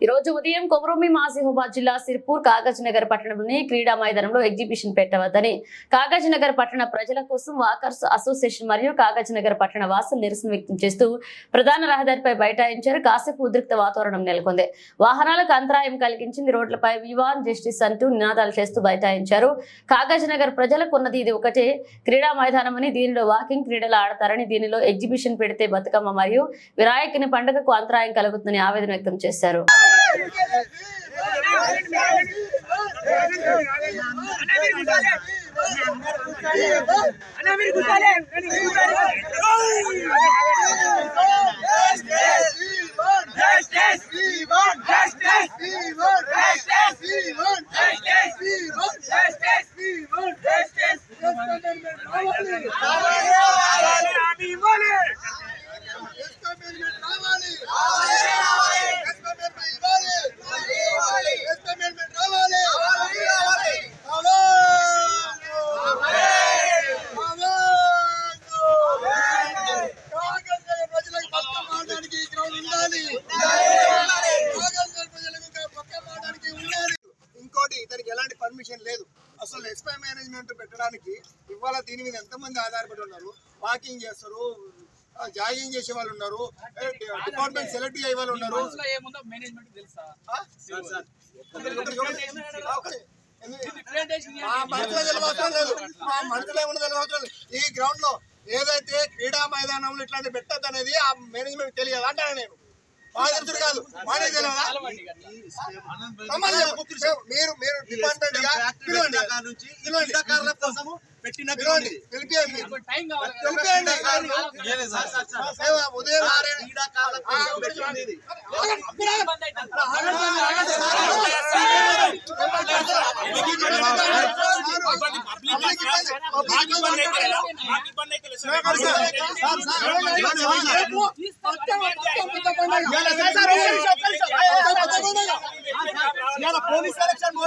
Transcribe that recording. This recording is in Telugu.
ఈ రోజు ఉదయం కొమరోమి ఆసిఫాబాద్ జిల్లా సిర్పూర్ కాగజ్ నగర్ పట్టణంలోని క్రీడా మైదానంలో ఎగ్జిబిషన్ పెట్టవద్దని కాగజ్ నగర్ పట్టణ ప్రజల కోసం వాకర్స్ అసోసియేషన్ మరియు కాగజ్ నగర్ పట్టణ వాసులు నిరసన వ్యక్తం చేస్తూ ప్రధాన రహదారిపై బైఠాయించారు. కాసేపు ఉద్రిక్త వాతావరణం నెలకొంది. వాహనాలకు అంతరాయం కలిగించింది. రోడ్లపై వివాన్ జస్టిస్ అంటూ నినాదాలు చేస్తూ బైఠాయించారు. కాగజ్ నగర్ ప్రజలకు ఉన్నది ఇది ఒకటే క్రీడా మైదానం అని, దీనిలో వాకింగ్ క్రీడలు ఆడతారని, దీనిలో ఎగ్జిబిషన్ పెడితే బతుకమ్మ మరియు వినాయకుని పండుగకు అంతరాయం కలుగుతుందని ఆవేదన వ్యక్తం చేశారు. ఇంకోటి ఇతనికి ఎలాంటి పర్మిషన్ లేదు. అసలు ఎస్పై మేనేజ్మెంట్ పెట్టడానికి ఇవాళ దీని మీద ఎంతమంది ఆధారపడి ఉన్నారు. వాకింగ్ చేస్తారు, జాగింగ్ చేసే వాళ్ళు ఉన్నారు, డిపార్ట్మెంట్ సెలెక్ట్ అయ్యే వాళ్ళు ఉన్నారు. ఈ గ్రౌండ్ లో ఏదైతే క్రీడా మైదానంలో ఇట్లాంటి పెట్టద్దు అనేది ఆ మేనేజ్మెంట్ తెలియదు అంటాను నేను. మాకు కాదు, మాకు తెలియదా? మీరు డిపార్ట్మెంట్ ఉదయం పోలీస్ సెలక్షన్